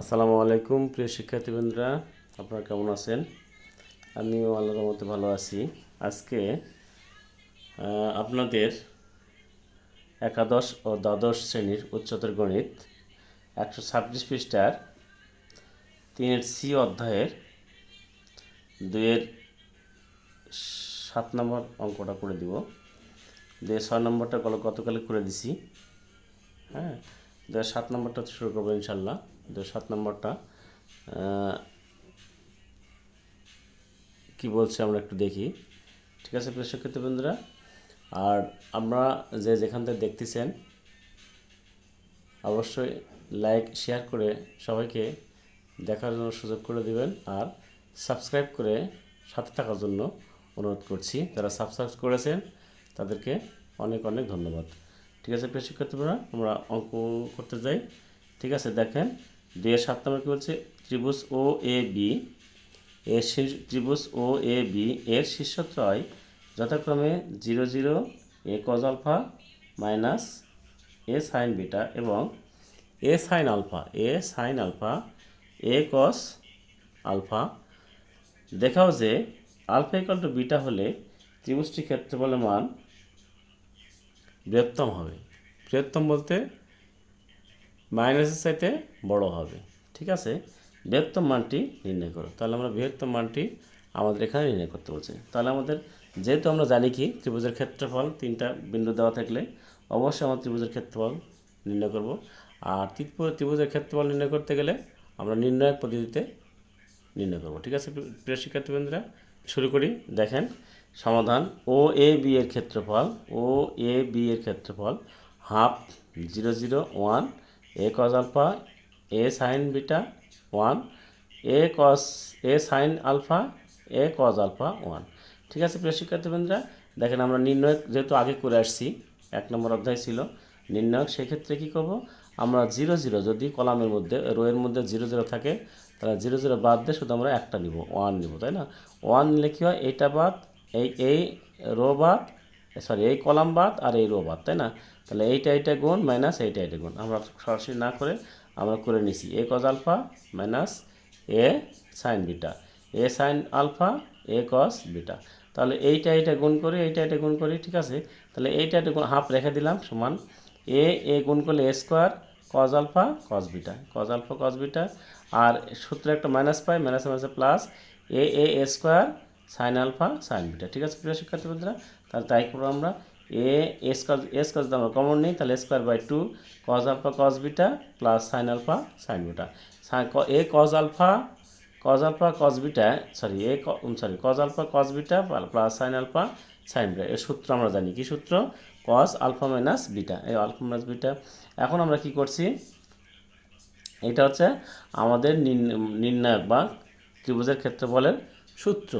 আসসালামু আলাইকুম প্রিয় শিক্ষার্থীবৃন্দরা, আপনারা কেমন আছেন? আমিও আল্লাহর রহমতে ভালো আছি। আজকে আপনাদের একাদশ ও দ্বাদশ শ্রেণীর উচ্চতর গণিত 126 পৃষ্ঠার 3-এর সি অধ্যায়ের 2-এর 7 নম্বর অঙ্কটা করে দিব। 2-এর 6 নম্বরটা গতকালে করে দিছি। হ্যাঁ, 2-এর 7 নম্বরটা শুরু করবো ইনশাল্লাহ। 2-এর 7 নম্বরটা কি বলছে আমরা একটু দেখি। ঠিক আছে প্রিয় শিক্ষার্থীবৃন্দরা, আর আমরা যেখান থেকে দেখতেছেন অবশ্যই লাইক শেয়ার করে সবাইকে দেখার জন্য সুযোগ করে দিবেন, আর সাবস্ক্রাইব করে সাথে থাকার জন্য অনুরোধ করছি। যারা সাবস্ক্রাইব করেছেন তাদেরকে অনেক অনেক ধন্যবাদ। ঠিক আছে প্রিয় শিক্ষার্থীরা, আমরা অঙ্ক করতে যাই। ঠিক আছে, দেখেন 2-এর 7 নম্বর কী বলছে, ত্রিভুজ ও এ বি ত্রিভুজ ও এ বি এর শীর্ষত্রয় যথাক্রমে 0 0 এ কজ আলফা মাইনাস এ সাইন বিটা এবং এ সাইন আলফা এ কস আলফা। দেখাও যে আলফা ইকুয়াল টু বিটা হলে ত্রিভুজটির ক্ষেত্রফলের মান বৃহত্তম হবে। বৃহত্তম বলতে মাইনাসের চাইতে বড় হবে। ঠিক আছে, বৃহত্তম মানটি নির্ণয় করো। তাহলে আমরা বৃহত্তম মানটি আমাদের এখানে নির্ণয় করতে বলছি। তাহলে আমাদের যেহেতু আমরা জানি কি ত্রিভুজের ক্ষেত্রফল 3টা বিন্দু দেওয়া থাকলে অবশ্যই আমরা ত্রিভুজের ক্ষেত্রফল নির্ণয় করব। আর ত্রিভুজের ক্ষেত্রফল নির্ণয় করতে গেলে আমরা নির্ণায়ক পদ্ধতিতে নির্ণয় করব। ঠিক আছে প্রিয় শিক্ষার্থীবৃন্দরা, শুরু করি। দেখেন সমাধান, ও এ বি এর ক্ষেত্রফল হাফ 0 0 1 এ কজ আলফা এ সাইন বিটা 1 এ সাইন আলফা এ কজ আলফা 1। ঠিক আছে প্রিয় শিক্ষার্থীবৃন্দরা, দেখেন আমরা নির্ণয় যেহেতু আগে করে আসছি, 1 নম্বর অধ্যায় ছিল নির্ণয়। সেক্ষেত্রে কী করব, আমরা 0 0 যদি কলামের মধ্যে রোয়ের মধ্যে 0 0 থাকে তাহলে 0 0 বাদ দিয়ে শুধু আমরা একটা নিব, 1 নিব, তাই না? 1 নিলে কী হয়, এইটা বাদ এই রো বাদ, এই কলাম বাদ আর এই রো বাদ, তাই না? তাহলে এইটা গুণ মাইনাস এইটা গুণ। আমরা সরাসরি না করে আমরা করে নিছি এ কজ আলফা মাইনাস এ সাইন বিটা এ সাইন আলফা এ কস বিটা। তাহলে এইটা গুণ করি, এইটা গুণ করি। ঠিক আছে, তাহলে এইটা গুণ হাফ রেখে দিলাম সমান এ গুণ করলে A square cos alpha cos beta আর সূত্রে একটা মাইনাস পাই, minus plus A square sine alpha sine beta. ঠিক আছে প্রিয় শিক্ষার্থীবৃন্দরা, তাহলে তাই করবো আমরা এস কজ আমরা কমন নিই, তাহলে square by 2 cos alpha cos beta plus sine alpha sine beta. Cos alpha cos beta cos alpha cos beta plus sine alpha sine beta. এর সূত্র আমরা জানি, কি সূত্র? কজ আলফা মাইনাস বিটা, এই আলফা মাইনাস বিটা। এখন আমরা কি করছি, এটা হচ্ছে আমাদের নির্ণায়ক বা ত্রিভুজের ক্ষেত্রফলের সূত্র,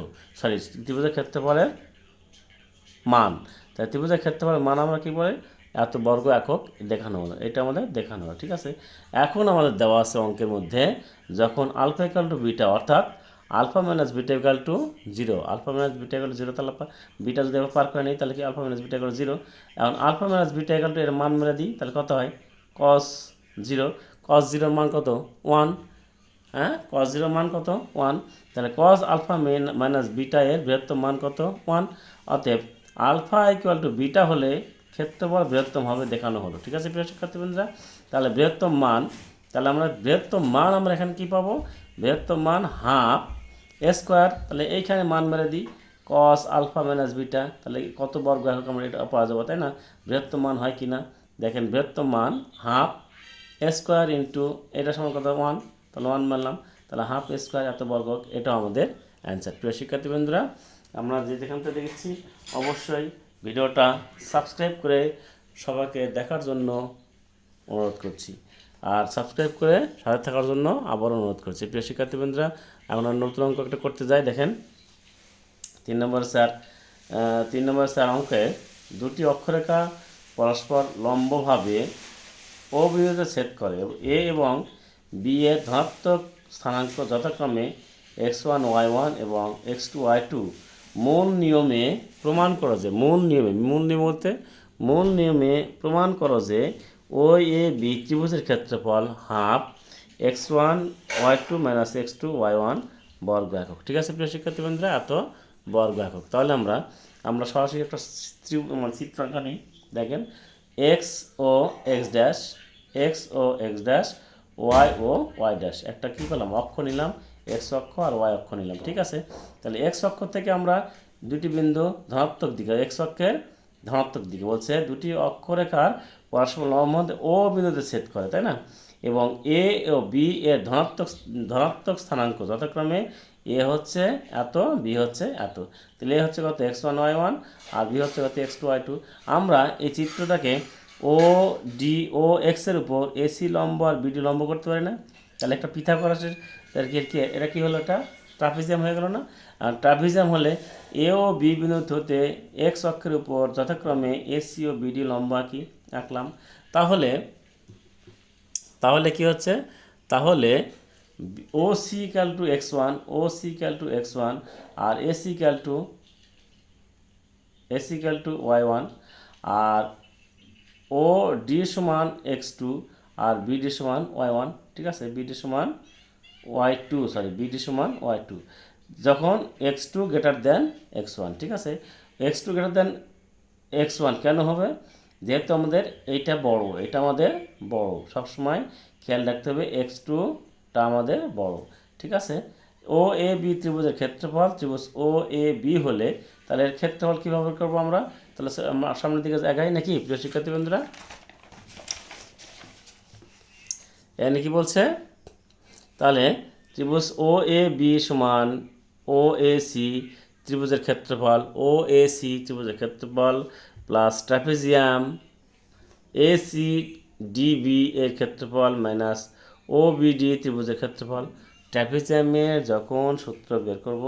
ত্রিভুজের ক্ষেত্রফলের মান। তাই ত্রিভুজের ক্ষেত্রফলের মান আমরা কী বলি, এত বর্গ একক দেখানো হলো, এটা আমাদের দেখানো হলো। ঠিক আছে, এখন আমাদের দেওয়া আছে অঙ্কের মধ্যে যখন আলফা ইকুয়াল টু বিটা, অর্থাৎ alpha minus beta equal to 0, alpha minus beta equal to 0, তাহলে বিটা যদি আমরা পার করে নিই তাহলে কি alpha minus beta equal to 0। এখন alpha minus beta equal to এর মান মেরে দিই, তাহলে কত হয়, কস 0 মান কত, 1। হ্যাঁ, কস 0 মান কত, 1। তাহলে কস আলফা মাইনাস বিটা এর বৃহত্তম মান কত, 1। অতএব আলফা ইকুয়াল টু বিটা হলে ক্ষেত্রফল বৃহত্তম হবে দেখানো হলো। ঠিক আছে প্রিয় শিক্ষার্থীবৃন্দরা, তাহলে বৃহত্তম মান, তাহলে আমরা বৃহত্তম মান আমরা এখানে কী পাবো, বৃহত্তম মান হাফ স্কোয়ার। তাহলে এইখানে মান মেরে দিই কস আলফা মাইনাস বিটা, তাহলে কত বর্গ একক আমরা এটা পাওয়া যাবো, তাই না? বৃহত্তম মান হয় কি না, দেখেন বৃহত্তম মান হাফ স্কোয়ার ইন্টু এটা সমান কত, 1, তাহলে 1 মানলাম, তাহলে হাফ স্কোয়ার এত বর্গ, এটাও আমাদের অ্যান্সার। প্রিয় শিক্ষার্থীবৃন্দরা, আমরা যেখান থেকে দেখেছি অবশ্যই ভিডিওটা সাবস্ক্রাইব করে সবাইকে দেখার জন্য অনুরোধ করছি, আর সাবস্ক্রাইব করে সাথে থাকার জন্য আবারও অনুরোধ করছি। প্রিয় শিক্ষার্থীবৃন্দরা, এখন নতুন অঙ্ক একটা করতে যাই। দেখেন 3 নম্বর স্যার অঙ্কে দুটি অক্ষরেখা পরস্পর লম্বভাবে ও বিন্দুতে ছেদ করে, এ এবং বি এর ধনাত্মক স্থানাঙ্ক যথাক্রমে x1 y1 এবং x2 y2 মূল নিয়মে প্রমাণ করো যে মূল নিয়মে প্রমাণ করো যে ও এ বি ত্রিভুজের ক্ষেত্রফল half x1 y2 minus x2 y1 বর্গ একক। ঠিক আছে প্রিয় শিক্ষার্থী বন্ধুরা, এত বর্গ একক। তাহলে আমরা সরাসরি একটা চিত্র আঁকা নিই। দেখেন এক্স ও এক্স ড্যাশ, এক্স ও এক্স ড্যাশ, ওয়াই ও ওয়াই ড্যাশ, একটা কী করলাম অক্ষ নিলাম, এক্স অক্ষ আর ওয়াই অক্ষ নিলাম। ঠিক আছে, তাহলে এক্স অক্ষ থেকে আমরা দুটি বিন্দু ধনাত্মক দিকে, এক্স অক্ষের ধনাত্মক দিকে বলছে দুটি অক্ষরেখার পরস্পর লম্ব ও বিন্দুতে ছেদ করে, তাই না? এবং এ ও বি এর ধনাত্মক স্থানাঙ্ক যথাক্রমে এ হচ্ছে এত, বি হচ্ছে এত। তাহলে এ হচ্ছে কত x1 y1 আর বি হচ্ছে কত x2 y2। আমরা এই চিত্রটাকে ও ডি ও এক্সের উপর এসি লম্ব আর বিডি লম্ব করতে পারি না? তাহলে একটা পিথাগোরাসের এটা কি হলো, এটা ট্রাপিজিয়াম হয়ে গেল না? আর ট্রাপিজিয়াম হলে এ ও বি বিন্দু হতে এক্স অক্ষের উপর যথাক্রমে এসি ও বিডি লম্ব আঁকলাম। তাহলে কি হচ্ছে, তাহলে O C equal to x1, O C equal to x1 আর এসি ইকাল টু y1 আর ও ডি সমান x2 আর বিডি সমান y1। ঠিক আছে, বিডি সমান y2, বিডি সমান y2 যখন x2 গ্রেটার দেন x1। ঠিক আছে, x2 গ্রেটার দেন x1 কেন হবে? যেহেতু আমাদের এইটা বড়, এটা আমাদের বড়, সবসময় খেয়াল রাখতে হবে x2টা আমাদের বড়। ঠিক আছে, ও এ বি ত্রিভুজের ক্ষেত্রফল, ত্রিভুজ ও এ বি হলে তাহলে এর ক্ষেত্রফল কীভাবে করবো আমরা? তাহলে সামনের দিকে এগাই নাকি প্রিয় শিক্ষার্থী বন্ধুরা? এখানে কি বলছে, তাহলে ত্রিভুজ ও এ বি সমান ও এ সি ত্রিভুজের ক্ষেত্রফল, ও এ সি ত্রিভুজের ক্ষেত্রফল plus trapezium A C DB এর ক্ষেত্রফল মাইনাস ও বিডি ত্রিভুজের ক্ষেত্রফল। ট্রাপিজিয়ামের যখন সূত্র বের করব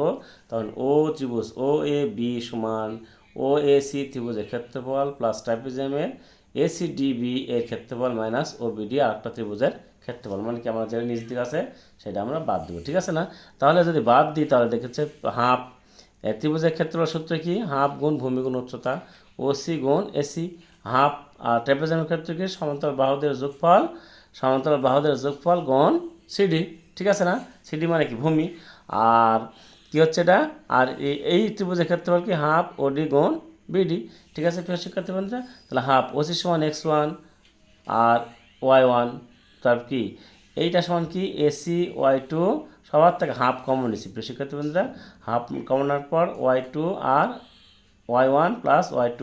তখন ও ত্রিভুজ ও এ বি সমান ও এ সি ত্রিভুজের ক্ষেত্রফল প্লাস ট্রাপিজিয়ামের এ সি ডিবি এর ক্ষেত্রফল মাইনাস ও বিডি আর একটা ত্রিভুজের ক্ষেত্রফল, মানে কি আমার যেটা নিচ দিকে আছে সেটা আমরা বাদ দেবো। ঠিক আছে না? তাহলে যদি বাদ দিই তাহলে দেখেছে হাফ ত্রিভুজের ক্ষেত্রফল সূত্র কি, হাফ গুণ ভূমি গুণ উচ্চতা, ও সি গুণ এসি, হাফ। আর ট্রাপিজিয়ামের ক্ষেত্রে কি সমান্তরাল বাহুদের যোগফল গুণ সিডি। ঠিক আছে না? সিডি মানে কি ভূমি, আর কি হচ্ছে এটা, আর এই ত্রিভুজের ক্ষেত্রফল কি হাফ ওডি গুণ বিডি। ঠিক আছে প্রিয় শিক্ষার্থী বন্ধুরা, তাহলে হাফ ওসি সমান x1 আর y1, তার কি এইটা সমান কি এসি y2, সবার থেকে হাফ কমন নিচ্ছি প্রিয় শিক্ষার্থী বন্ধুরা, হাফ কমন নেওয়ার পর y2 আর y1 প্লাস y2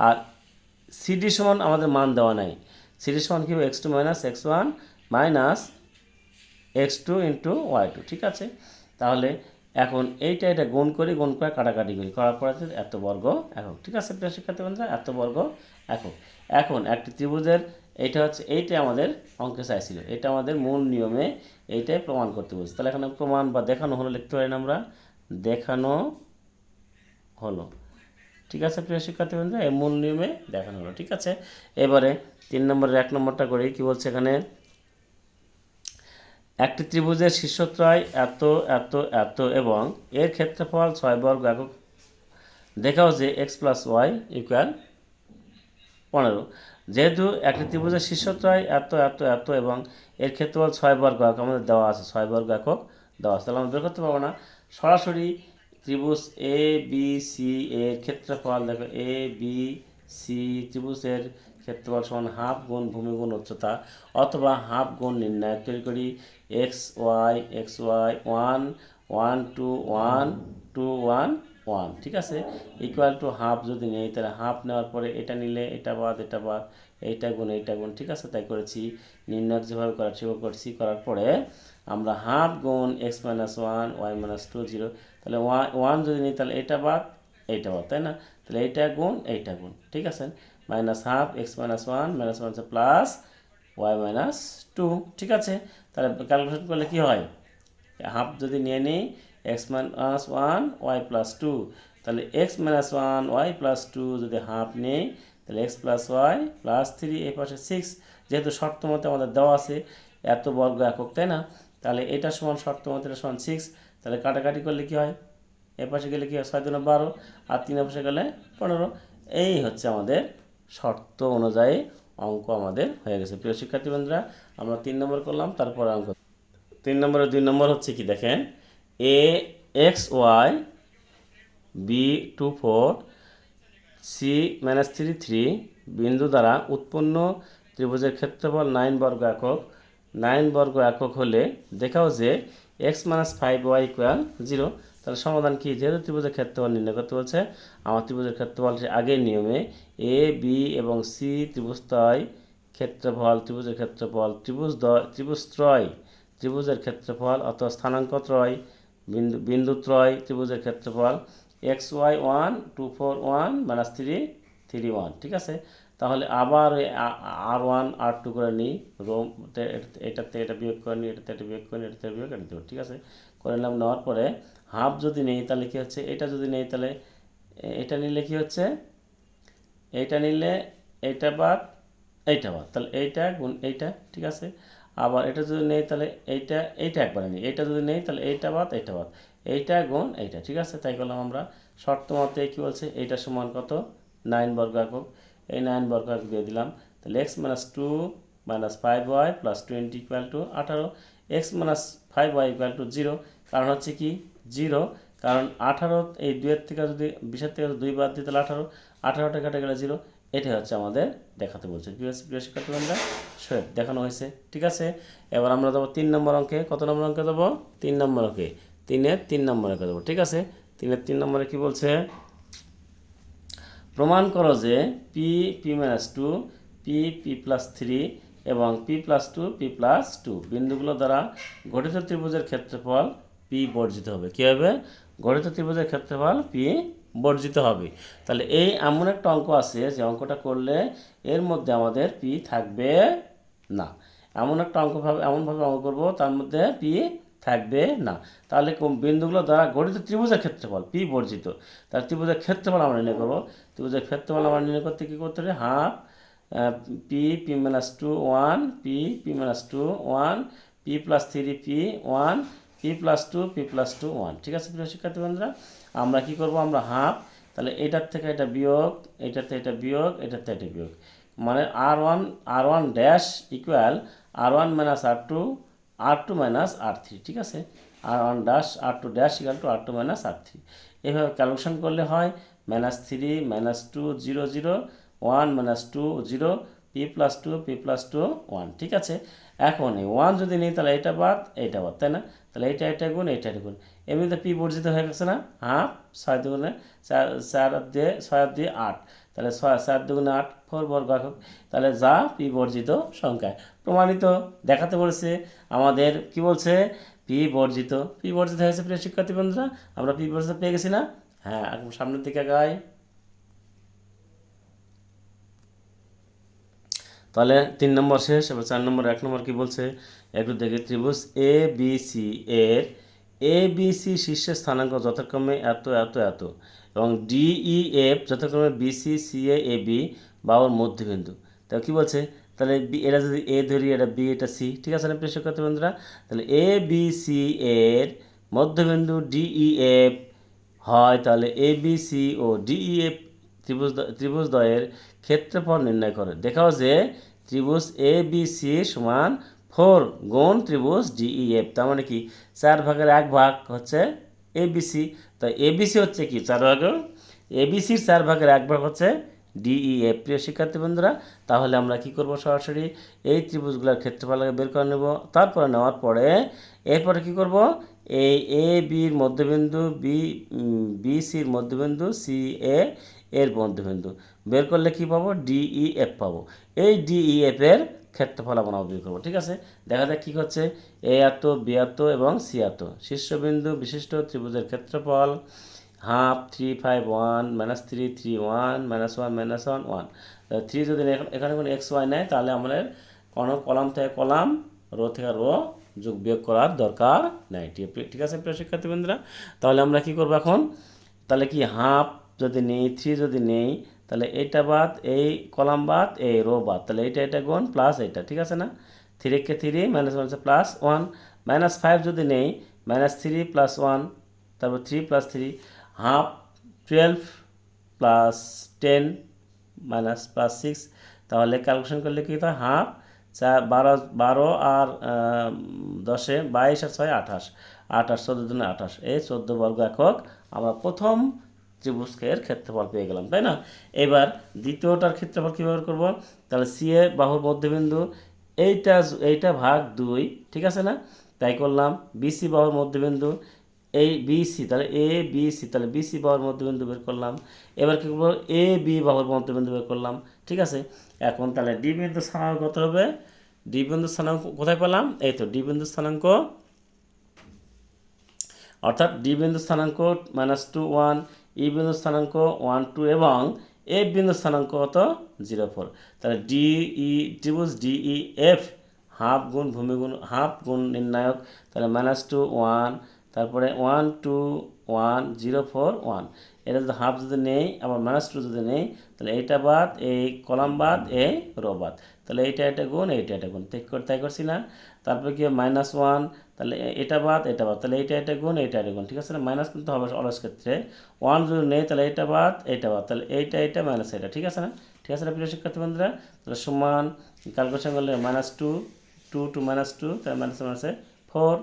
আর সিডি সমান আমাদের মান দেওয়া নাই, সিডি সমান কি x2 minus x1 minus x2 into y2। ঠিক আছে, তাহলে এখন এটা গুণ করে কাটাকাটি করি, করার পরে এত বর্গ একক। ঠিক আছে প্রিয় শিক্ষার্থী বন্ধুরা, এত বর্গ একক। এখন একটি ত্রিভুজের এইটাই আমাদের অঙ্কে চাইছিল, এটা আমাদের মূল নিয়মে এইটাই প্রমাণ করতে বলছি। তাহলে এখানে প্রমাণ বা দেখানো হলো লিখতে পারি না আমরা, দেখানো হলো। ঠিক আছে প্রিয় শিক্ষার্থী বন্ধুরা, এই মূল নিয়মে দেখানো হলো। ঠিক আছে, এবারে 3 নম্বরের 1 নম্বরটা করি। কি বলছে এখানে, একটি ত্রিভুজের শীর্ষত্রয় এত এত এত এবং এর ক্ষেত্রফল 6 বর্গ একক দেখাও যে x প্লাস ওয়াই ইকুয়াল 15। যেহেতু একটি ত্রিভুজের শীর্ষত্রয় এত এত এত এবং এর ক্ষেত্রফল 6 বর্গ একক আমাদের দেওয়া আছে, 6 বর্গ একক দেওয়া আছে, তাহলে আমরা বের করতে পারবো না। সরাসরি ত্রিভুজ এ বি সি এর ক্ষেত্রফল দেখো, এ বি সি ত্রিভুজের ক্ষেত্রফল সমান হাফ গুণ ভূমি গুণ উচ্চতা অথবা হাফ গুণ নির্ণায়ক তৈরি করি এক্স ওয়াই 1 1 2 1 2 1 1। ঠিক আছে, ইকুয়াল টু হাফ যদি নেই তাহলে হাফ নেওয়ার পরে এটা নিলে এটা বাদ, এইটা গুণ। ঠিক আছে, তাই করেছি। নির্ণায়ক যেভাবে করার সেভাবে করছি, করার পরে আমরা হাফ গুণ এক্স মাইনাস 1 ওয়াই মাইনাস 2 0, তাহলে 1 যদি নিই তাহলে এটা বাদ, তাই না? তাহলে এইটা গুণ। ঠিক আছে, minus half x minus 1 minus minus plus y minus 2। ঠিক আছে, তাহলে ক্যালকুলেশন করলে কি হয়, হাফ যদি নিয়ে নিই এক্স মাইনাস 1 ওয়াই প্লাস 2, তাহলে এক্স মাইনাস 1 ওয়াই প্লাস 2 যদি হাফ নেই তাহলে এক্স প্লাস ওয়াই প্লাস 3, এই পাশে 6, যেহেতু শর্ত মতে আমাদের দেওয়া আছে এত বর্গ একক, তাই না? তাহলে এটা সমান শর্ত মতে এটা সমান 6, তাহলে কাটাকাটি করলে কি হয়, এ পাশে গেলে কি হয় 6 2 12 আর 3 পাশে গেলে 15। এই হচ্ছে আমাদের শর্ত অনুযায়ী অঙ্ক আমাদের হয়ে গেছে। প্রিয় শিক্ষার্থী বন্ধুরা, আমরা 3 নম্বর করলাম, তারপর অঙ্ক 3 নম্বরে 2 নম্বর হচ্ছে কি দেখেন, এ এক্স ওয়াই বি 2 4 সি -3 3 বিন্দু দ্বারা উৎপন্ন ত্রিভুজের ক্ষেত্রফল 9 বর্গ একক। 9 বর্গ একক হলে দেখাও যে x - 5y = 0। তাহলে সমাধান কি? যেহেতু ত্রিভুজের ক্ষেত্রফল নির্ণয় করতে বলছে, আমার ত্রিভুজের ক্ষেত্রফল আগের নিয়মে এ বি এবং সি ত্রিভুজদ্বয় ক্ষেত্রফল, ত্রিভুজের ক্ষেত্রফল, ত্রিভুজত্রয় ত্রিভুজের ক্ষেত্রফল অথবা স্থানাঙ্কত্রয় বিন্দুত্রয় ত্রিভুজের ক্ষেত্রফল xy 1 2 4 1 -3 3 1। ঠিক আছে, তাহলে আবার R1 R2 করে নিই, এটাতে এটা বিয়োগ করে নিই, এটাতে এটা বিয়োগ করে নিই, এটাতে বিয়োগ করে দেবো। ঠিক আছে, করে নিলাম। নেওয়ার পরে হাফ যদি নেই তাহলে কী হচ্ছে, এটা যদি নেই তাহলে এটা নিলে কী হচ্ছে, এইটা নিলে এইটা বাদ এইটা বাদ, তাহলে এইটা গুণ এইটা। ঠিক আছে, আবার এটা যদি নেই তাহলে এইটা একবারে নেই, এইটা যদি নেই তাহলে এইটা বাদ এইটা গুণ এইটা। ঠিক আছে, তাই করলাম আমরা। শর্ত মতে কী বলছে, এইটা সমান কত? 9 বর্গ একক। এই 9 বর্গ একক দিয়ে দিলাম। তাহলে x - 2 - 5y + 20 = 18। x - 5y = 0, কারণ হচ্ছে কি 0, কারণ 18 এই 2-এর থেকে যদি 20-এর থেকে 2 বাদ দিই তাহলে 18, 18টা কেটে গেলে 0। এটাই হচ্ছে আমাদের দেখাতে বলছে। প্রিয় শিক্ষার্থী বন্ধুরা, দেখানো হয়েছে। ঠিক আছে, এবার আমরা দেবো 3 নম্বর অঙ্কে। কত নম্বর অঙ্কে দেবো? 3 নম্বর অঙ্কে। 3-এর 3 নম্বর অঙ্কে দেবো। ঠিক আছে, 3-এর 3 নম্বরে কী বলছে, প্রমাণ করো যে p p-2 p p+3 এবং p+2 p+2 বিন্দুগুলো দ্বারা গঠিত ত্রিভুজের ক্ষেত্রফল p বর্জিত হবে। কী হবে? গঠিত ত্রিভুজের ক্ষেত্রফল p বর্জিত হবে। তাহলে এই এমন একটা অঙ্ক আছে যে অঙ্কটা করলে এর মধ্যে আমাদের p থাকবে না। এমনভাবে অঙ্ক করব তার মধ্যে p থাকবে না। তাহলে বিন্দুগুলো দ্বারা গঠিত ত্রিভুজের ক্ষেত্রফল p বর্জিত। তার ত্রিভুজের ক্ষেত্রফল আমরা নির্ণয় করবো। ত্রিভুজের ক্ষেত্রফল আমরা নির্ণয় করতে কী করতে হবে? Half p p-2 1 p p-2 1 p+3 p 1 p+2 p+2 1। ঠিক আছে প্রিয় শিক্ষার্থী বন্ধুরা, আমরা কি করব, আমরা হাফ, তাহলে এটার থেকে এটা বিয়োগ, এটাতে এটা বিয়োগ, এটাতে এটা বিয়োগ, মানে r1 dash equal r1 - r2 r2 - r3। ঠিক আছে, r1 dash r2 dash equal to r2 - r3। এভাবে ক্যালকুলেশন করলে হয় -3 -2 0 0 1 -2 0 p+2 p+2 1। ঠিক আছে, এখন এই 1 যদি নিই তাহলে এটা বাদ, তাই না? তাহলে এটা গুণ, এটা গুণ, এমনিতে p বর্জিত হয়ে গেছে না? হাফ 6 দুগুণে 4 দিয়ে 6 দিয়ে 8, তাহলে 4 দুগুণে 8 4 বর্গ একক। তাহলে যা p বর্জিত সংখ্যায় প্রমাণিত দেখাতে বলেছে আমাদের। কি বলছে? p বর্জিত হয়েছে। প্রিয় শিক্ষার্থী বন্ধুরা, আমরা p বর্জিত পেয়ে গেছি না? হ্যাঁ, একদম সামনের দিকে গাই। তাহলে 3 নম্বর শেষ। এবার 4 নম্বর 1 নম্বর কী বলছে একটু দেখে। ত্রিভুজ এ বি সি এর এ বি সি শীর্ষের স্থানাঙ্ক যথাক্রমে এত এত এত এবং ডি ই এফ যথাক্রমে B C C A B বাহুর মধ্যবিন্দু। তা কী বলছে? তাহলে এটা যদি এ ধরি, এটা বি, এটা সি। ঠিক আছে না প্রিয় শিক্ষার্থী বন্ধুরা? তাহলে এ বি সি এর মধ্যবিন্দু ডি ই এফ হয়, তাহলে এ বি সি ও ডি ই এফ ত্রিভুজদ্বয়ের ক্ষেত্রফল নির্ণয় করে। দেখাও যে ত্রিভুজ এ বি সি সমান 4 গুণ ত্রিভুজ ডিইএফ। তার মানে কি 4 ভাগের 1 ভাগ হচ্ছে এ বি সি। তাই এ বি সি হচ্ছে কি 4 ভাগের, এ বি সির 4 ভাগের 1 ভাগ হচ্ছে ডিইএফ। প্রিয় শিক্ষার্থী বন্ধুরা, তাহলে আমরা কি করব, সরাসরি এই ত্রিভুজগুলোর ক্ষেত্রফল বের করে নেব। তারপরে নেওয়ার পরে এরপরে কি করব, এই এ বির মধ্যবিন্দু বি সির মধ্যবিন্দু সি এ এর মধ্যবিন্দু বের করলে কি পাবো, ডিইএফ পাবো। এই ডিইএফ এর ক্ষেত্রফল আমরা বের করবো। ঠিক আছে, দেখা যাক কী হচ্ছে। এ এত, বি এত এবং সি এত শীর্ষবিন্দু বিশিষ্ট ত্রিভুজের ক্ষেত্রফল হাফ 3 5 1 -3 3 1 -1 -1 1। 3 যদি এখানে কোনো এক্স ওয়াই নেয় তাহলে আমাদের কোনো কলাম থেকে কলাম, রো থেকে রো যোগ বিয়োগ করার দরকার নেই। ঠিক আছে প্রিয় শিক্ষার্থী বন্ধুরা, তাহলে আমরা কি করবো এখন? তাহলে কি হাফ যদি নেই, 3 যদি নেই, তাহলে এইটা বাদ, এই কলাম বাদ, এই রো বাদ, তাহলে এটা গুণ প্লাস এইটা। ঠিক আছে না? 3 কে 3 -1 প্লাস 1 -5 যদি নেই, -3 + 1, তারপর 3 + 3 হাফ 12 + 10 +6 তাহলে ক্যালকুলেশন করলে কি হয়, হাফ 12 আর 10 22 আর 6 28, 14 দুগুণে 28, এই 14 বর্গ একক আমরা প্রথম ত্রিভুজের ক্ষেত্রফল পেয়ে গেলাম, তাই না? এবার দ্বিতীয়টার ক্ষেত্রফল কীভাবে করব? তাহলে সি এ বাহুর মধ্যবিন্দু এইটা ভাগ 2, ঠিক আছে না? তাই করলাম। বিসি বাহুর মধ্যবিন্দু এই বিসি, তাহলে এ বিসি, তাহলে বিসি বাহুর মধ্যবিন্দু বের করলাম। এবার কী করবো, এ বি বাহুর মধ্যবিন্দু বের করলাম, ঠিক আছে? এখন তাহলে ডি বিন্দু স্থানাঙ্ক কত হবে? ডি বিন্দু স্থানাঙ্ক কোথায় পেলাম? এই তো ডি বিন্দু স্থানাঙ্ক, অর্থাৎ ডি বিন্দু স্থানাঙ্ক -2 1, ই বিন্দু স্থানাঙ্ক 1 2 এবং এফ বিন্দু স্থানাঙ্ক কত? 0 4। তাহলে ত্রিভুজ ডিই এফ হাফ গুণ ভূমি গুণ হাফ গুণ নির্ণায়ক, তাহলে -2 1, তারপরে 1 2 1 0 4 1, এটা যদি হাফ যদি নেই আবার -2 যদি নেই, তাহলে এইটা বাদ, এই কলাম বাদ, এই রো বাদ, তাহলে এটা গুণ এটা গুণ, তাই করছি না? তারপরে কি -1, তাহলে এটা বাদ, তাহলে এটা গুণ এটা গুণ, ঠিক আছে না? মাইনাস কিন্তু হবে অলস ক্ষেত্রে। 1 যদি নেই তাহলে এটা বাদ, তাহলে এটা মাইনাস এটা, ঠিক আছে না? ঠিক আছে না প্রিয় শিক্ষার্থী বন্ধুরা? তাহলে সমান ক্যালকুলেশন করলে -2 2 2 -2, তাহলে মাইনাসে 4,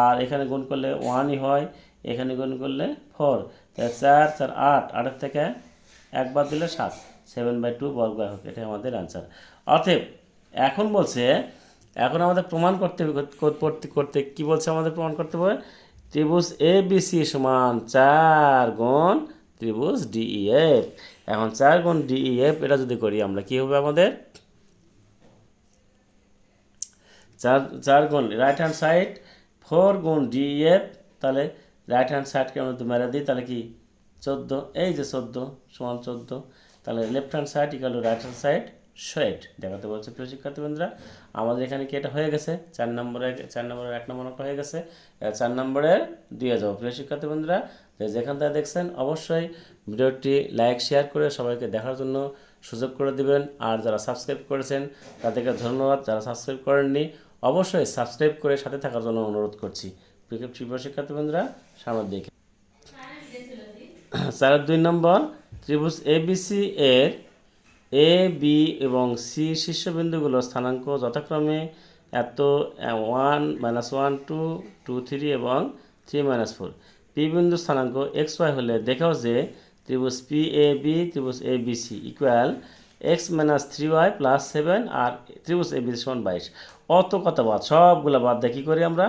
আর এখানে গুণ করলে 1ই হয়, এখানে গুণ করলে 4, তাহলে 4 4 8, 8 থেকে 1 বাদ দিলে 7, 7/2 বর্গ একক, এটাই আমাদের অ্যান্সার। অতএব এখন বলছে, এখন আমাদের প্রমাণ করতে কি বলছে? আমাদের প্রমাণ করতে হবে ত্রিভুজ এ বি সি সমান 4 গুণ ত্রিভুজ ডিইএফ। এখন 4 গুণ ডিইএফ এটা যদি করি আমরা, কি হবে আমাদের? 4 গুণ রাইট হ্যান্ড সাইড 4 গুণ ডিইএফ, তাহলে রাইট হ্যান্ড সাইডকে আমরা যদি মেরে দিই তাহলে কি 14, এই যে 14 সমান 14, তাহলে left hand side equal to right hand side shade দেখাতে বলছে প্রিয় শিক্ষার্থী বন্ধুরা। আমাদের এখানে কি এটা হয়ে গেছে? 4 নম্বরের 1 নম্বর অঙ্ক হয়ে গেছে। 4 নম্বরের দিয়ে যাবো প্রিয় শিক্ষার্থী বন্ধুরা। যেখান থেকে দেখছেন অবশ্যই ভিডিওটি লাইক শেয়ার করে সবাইকে দেখার জন্য সুযোগ করে দিবেন। আর যারা সাবস্ক্রাইব করেছেন তাদেরকে ধন্যবাদ, যারা সাবস্ক্রাইব করেননি অবশ্যই সাবস্ক্রাইব করে সাথে থাকার জন্য অনুরোধ করছি প্রিয় শিক্ষার্থী বন্ধুরা। সামনের দিকে 4-2 নম্বর ত্রিভুজ এবিসি এর এ বি এবং সি শীর্ষবিন্দুগুলোর স্থানাঙ্ক যথাক্রমে এত 1 -1 2 2 3 এবং 3 -4। পি বিন্দু স্থানাঙ্ক এক্স ওয়াই হলে দেখাও যে ত্রিভুজ পি এ বি ত্রিভুজ A B C equal x - 3y + 7 আর ত্রিভুজ এ বি সি সমান 22। অত কত বাদ, সবগুলো বাদ দিয়ে কী করি আমরা?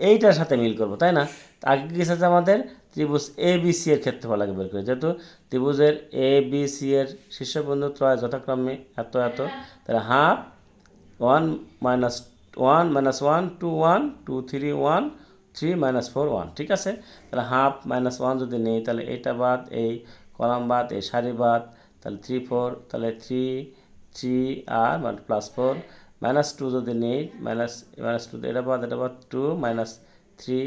এইটার সাথে মিল করবো, তাই না? আগে কী আছে আমাদের? ত্রিভুজ এ বি সি এর ক্ষেত্রফল আগে বের করি, যেহেতু ত্রিভুজের এ বি সি এর শীর্ষবিন্দু ত্রয় যথাক্রমে এত এত, তাহলে হাফ 1 - 1 2 1 2 3 1 3 -4 1, ঠিক আছে? তাহলে হাফ -1 যদি নেই তাহলে এইটা বাদ, এই কলাম বাদ, এই সারি বাদ, তাহলে 3 4, তাহলে 3 3 আর +4, -2 যদি নেই -2 এটা বাদ 2 -3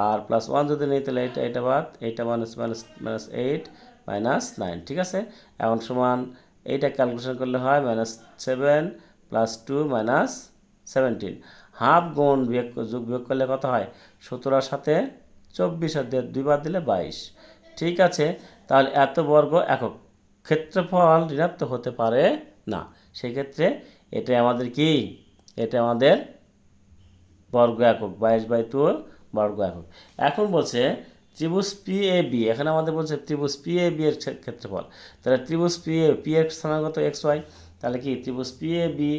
আর +1 যদি নেই তাহলে এটা বাদ, এইটা -8 -9, ঠিক আছে? এখন সমান এইটা ক্যালকুলেশন করলে হয় -7 + 2 -17। হাফ গুণ বিয়োগ করলে কত হয়? 17 আর সাথে 24 আর 2 বাদ দিলে 22, ঠিক আছে? তাহলে এত বর্গ একক ক্ষেত্রফল ঋণাত্মক হতে পারে না। সেক্ষেত্রে এটা আমাদের কি? এটা আমাদের বর্গ একক, 22/2 বর্গ একক। এখন বলছে ত্রিভুজ পি এ বি, এখানে আমাদের বলছে ত্রিভুজ পি এ বি এর ক্ষেত্রফল। তাহলে ত্রিভুজ পি এর স্থানাঙ্ক এক্স ওয়াই, তাহলে কি ত্রিভুজ P A B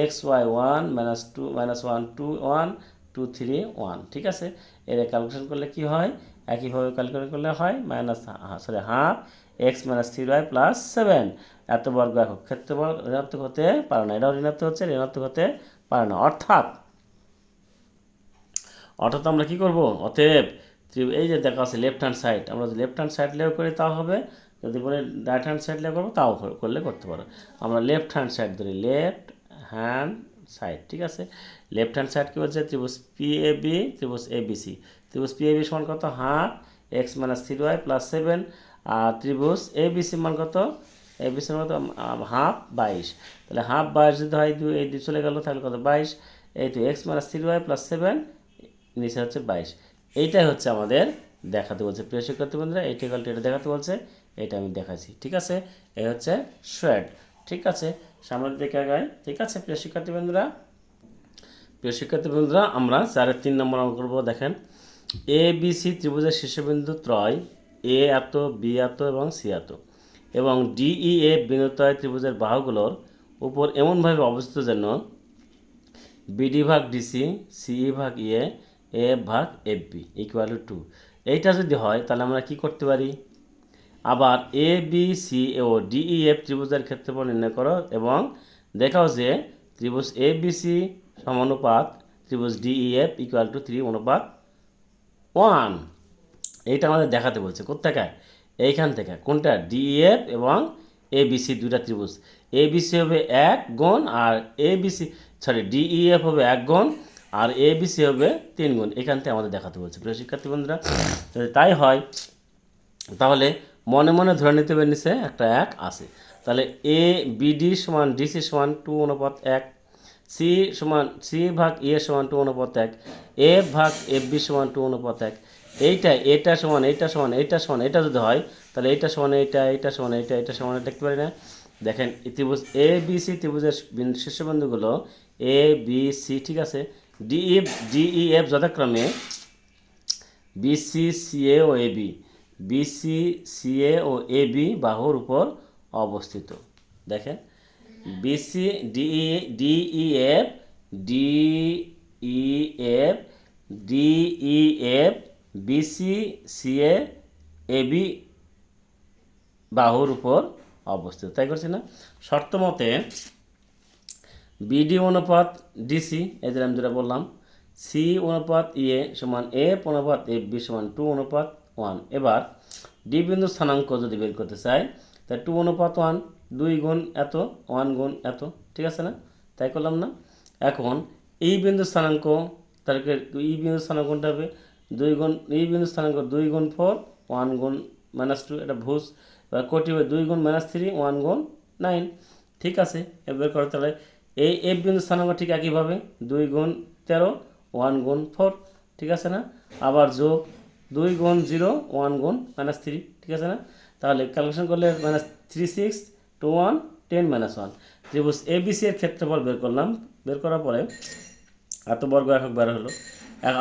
x y 1 -1 2 1 2 3 1, ঠিক আছে? এর ক্যালকুলেশন করলে কি হয়? একইভাবে ক্যালকুলেট করলে হয় হাফ x - 3y + 7 এত বর্গ একক। ক্ষেত্রফল ঋণাত্মক হতে পারে না, এটাও ঋণাত্মক হচ্ছে, ঋণাত্মক হতে পারে না। অর্থাৎ আমরা কি করব? অতএব এই যে দেখা আছে লেফট হ্যান্ড সাইড, আমরা যদি লেফট হ্যান্ড সাইড লেও করি তাও হবে, যদি বলে রাইট হ্যান্ড সাইড লেও করবো তাও করতে পারো। আমরা লেফট হ্যান্ড সাইড ধরি, লেফট হ্যান্ড সাইড, ঠিক আছে? লেফট হ্যান্ড সাইড কি বলছে? ত্রিভুজ পি এ বি ত্রিভুজ এ বি সি। ত্রিভুজ পি এ বি সমান কত? হাফ x - 3y + 7 আর ত্রিভুজ এ বি সি মান কত? এ বি সি মান কত? হাফ 22, তাহলে হাফ 22 যদি হয় এই 2 চলে গেল, তাহলে কত? 22। এই তো x - 3y + 7 নিচে হচ্ছে 22। এইটাই হচ্ছে আমাদের দেখাতে বলছে প্রিয় শিক্ষার্থী বন্ধুরা, এটা দেখাতে বলছে, এটা আমি দেখাচ্ছি, ঠিক আছে? এই হচ্ছে শেড। ঠিক আছে, সামনের দিকে আগাই। ঠিক আছে প্রিয় শিক্ষার্থীবৃন্দরা, আমরা 4-এর 3 নম্বর অঙ্ক করব। দেখেন, এ বি সি ত্রিভুজের শীর্ষবিন্দু ত্রয় এ এত, বি এত এবং সি এত, এবং ডি ই এফ বিন্দুত্রয় ত্রিভুজের বাহুগুলোর উপর এমনভাবে অবস্থিত যেন বিডি ভাগ ডিসি, সিই ভাগ ইএ, এফ ভাগ এফ বি ইকুয়াল টু 2। এইটা যদি হয় তাহলে আমরা কি করতে পারি? আবার এ বি সি ও ডি ই এফ ত্রিভুজের ক্ষেত্রফল নির্ণয় করো এবং দেখাও যে ত্রিভুজ এ বি সি সমানুপাত ত্রিভুজ D E F equal to 3:1। এইটা আমাদের দেখাতে বলছে। কোথেকে? এইখান থেকে। কোনটা? ডি ই এফ এবং এ বি সি দুইটা ত্রিভুজ। এ বি সি হবে 1 গুণ, আর ডি ই এফ হবে 1 গুণ, আর এ বি সি হবে 3 গুণ। এখান থেকে আমাদের দেখাতে বলছে। প্রিয় শিক্ষার্থী বন্ধুরা, যদি তাই হয় তাহলে মনে মনে ধরে নিতে হবে নিচে একটা 1 আছে। তাহলে এ বিডি সমান ডিসি সমান 2:1, সি ভাগ এ সমান 2:1, এফ ভাগ এফ বি সমান 2:1। এটা সমান এটা যদি হয় তাহলে এইটা সমান এইটা সমান এটা সমান দেখতে পারি না? দেখেন, ত্রিভুজ এ বি সি ত্রিভুজের শীর্ষবিন্দুগুলো এ বি সি, ঠিক আছে। ডি ই এফ যথাক্রমে বিসি সিএ ও এবি, বিসি সিএ ও এবি বাহুর উপর অবস্থিত। দেখেন, BC DEF DEF DEF BC CA AB বাহুর উপর অবস্থিত। তাই করছি না? শর্ত মতে বিডি অনুপাত ডিসি, এই যে আমি যেটা বললাম, সি অনুপাত ইএ সমান এফ অনুপাত এফ বি সমান 2:1। এবার ডি বিন্দু স্থানাঙ্ক যদি বের করতে চাই তাই 2:1, 2 গুণ এত, 1 গুণ এত, ঠিক আছে না? তাই করলাম না? এখন এই বিন্দু স্থানাঙ্ক, তাহলে এই বিন্দু স্থানাঙ্কটা হবে 2 গুণ, এই বিন্দু স্থানাঙ্ক 2 গুণ 4, 1 গুণ -2, এটা ভুজ। এবার কোটি হবে 2 গুণ -3, 1 গুণ 9। ঠিক আছে, এবার করো। তাহলে এই এফ বিন্দু স্থানাঙ্ক ঠিক একইভাবে 2 গুণ 13, 1 গুণ 4, ঠিক আছে না? আবার যোগ 2 গুণ 0, 1 গুণ -3, ঠিক আছে না? তাহলে ক্যালকুলেশন করলে -3 6 2 1 10 -1। ত্রিভুজ এ বি সি এর ক্ষেত্রফল বের করলাম। বের করার পরে এত বর্গ একক বের হলো।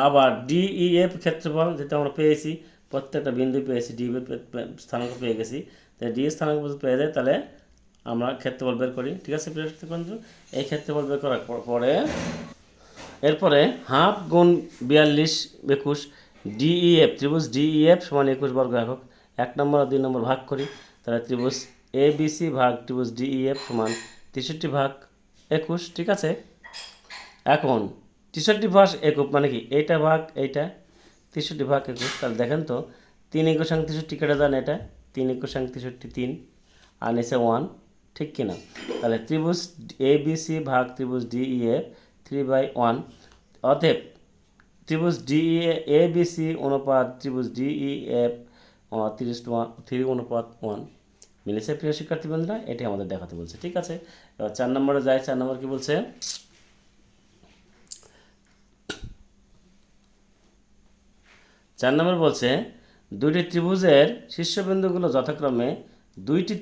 আবার ডি ই এফ ক্ষেত্রফল যেটা আমরা পেয়েছি, প্রত্যেকটা বিন্দু পেয়েছি, ডি স্থানাঙ্ক পেয়ে গেছি। তাই ডি স্থানাঙ্ক পেয়ে যায়, তাহলে আমরা ক্ষেত্রফল বের করি। ঠিক আছে প্রিয় বন্ধু, এই ক্ষেত্রফল বের করার পরে এরপরে হাফ গুণ 42 21 ডিইএফ, ত্রিভুজ ডিইএফ সমান 21 বর্গ একক। 1 নম্বর আর 2 নম্বর ভাগ করি, তাহলে ত্রিভুজ এ বি সি ভাগ ত্রিভুজ ডিইএফ সমান 63 ভাগ 21। ঠিক আছে, এখন 63 ভাগ 21 মানে কি? এইটা ভাগ এইটা, 63 ভাগ 21। তাহলে দেখেন তো, 3 × 63 কেটে যান, এটা 3 × 63 3, আর নিচে 1, ঠিক কিনা? তাহলে ত্রিভুজ এ বি সি ভাগ ত্রিভুজ ডিইএফ 3/1। অতএব ত্রিভুজ এ বি সি অনুপাত ত্রিভুজ ডিইএফ 3:1 মিলেছে। প্রিয় শিক্ষার্থী বন্ধুরা, এটি আমাদের দেখাতে বলছে। ঠিক আছে, এবার 4 নম্বরে যাই। 4 নম্বর কি বলছে? 4 নম্বর বলছে দুইটি ত্রিভুজের শীর্ষবিন্দুগুলো যথাক্রমে দুইটি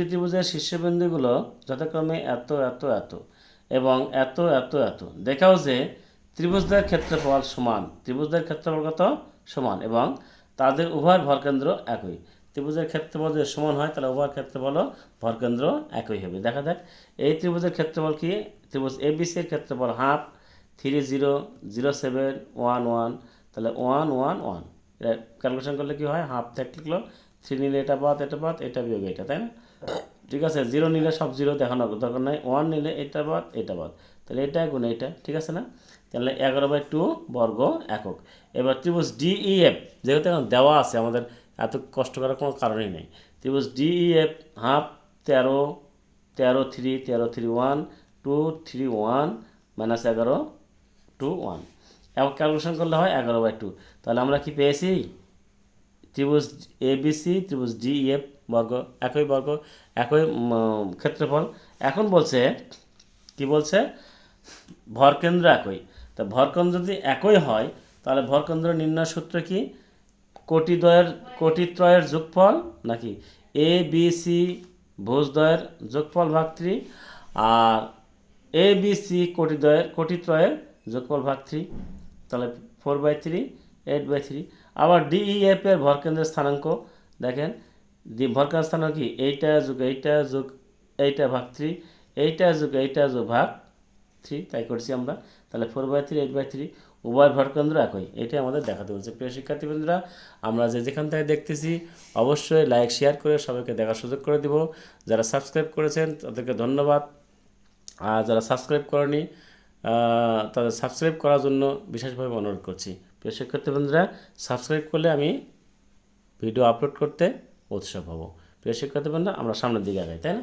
ত্রিভুজের শীর্ষবিন্দুগুলো যথাক্রমে এত এত এত এবং এত এত এত। দেখাও যে ত্রিভুজদের ক্ষেত্রফল সমান, কত? সমান, এবং তাদের উভয়ের ভরকেন্দ্র একই। ত্রিভুজের ক্ষেত্রফল যদি সমান হয় তাহলে উভয়ের ক্ষেত্রফল ভরকেন্দ্র একই হবে। দেখা যাক এই ত্রিভুজের ক্ষেত্রফল কি? ত্রিভুজ এ বি সি এর ক্ষেত্রফল হাফ 3 0 0 7 1 1, তাহলে 1 1 1। এটা ক্যালকুলেশন করলে কি হয়? হাফ থেকে লিখলো, 3 নিলে এটা বাদ, এটা বিয়োগ এটা, তাই না? ঠিক আছে, 0 নিলে সব 0 দেখানোর দরকার নাই, 1 নিলে এটা বাদ, তাহলে এটা গুণ এটা, ঠিক আছে না? তাহলে 11/2 বর্গ একক। এবার ত্রিভুজ ডিইএফ, যেহেতু এখন দেওয়া আছে, আমাদের এত কষ্ট করার কোনো কারণই নেই। ত্রিভুজ ডিইএফ হাফ 13 13 3 13 3 1 2 3 1 -11 2 1। এবং ক্যালকুলেশন করলে হয় 11/2। তাহলে আমরা কি পেয়েছি? ত্রিভুজ এ বি সি ত্রিভুজ ডিইএফ বর্গ একই ক্ষেত্রফল। এখন বলছে কি? বলছে ভরকেন্দ্র একই। তা ভরকেন্দ্র যদি একই হয় তাহলে ভরকেন্দ্র নির্ণয় সূত্র কি? কোটিত্রয়ের যোগফল নাকি এ বি সি ভুজদ্বয়ের যোগফল ভাগ 3 আর এ বি সি কোটিত্রয়ের যোগফল ভাগ 3, তাহলে 4/3 8/3। আবার ডি ই এফ এর ভরকেন্দ্রের স্থানাঙ্ক দেখেন, ভরকেন্দ্রের স্থানাঙ্ক কি এইটা যোগ এইটা যোগ এইটা ভাগ 3, এইটা যোগ এইটা যোগ ভাগ 3, তাই করছি আমরা। তাহলে 4/3 8/3 উভয় ভরকেন্দ্র একই, এটাই আমাদের দেখাতে বলছে। প্রিয় শিক্ষার্থীবৃন্দরা, আমরা যেখান থেকে দেখতেছি অবশ্যই লাইক শেয়ার করে সবাইকে দেখার সুযোগ করে দিব। যারা সাবস্ক্রাইব করেছেন তাদেরকে ধন্যবাদ, আর যারা সাবস্ক্রাইব করেনি তাদের সাবস্ক্রাইব করার জন্য বিশেষভাবে অনুরোধ করছি। প্রিয় শিক্ষার্থীবৃন্দরা, সাবস্ক্রাইব করলে আমি ভিডিও আপলোড করতে উৎসাহ হব। প্রিয় শিক্ষার্থীবৃন্দরা, আমরা সামনের দিকে আগাই, তাই না?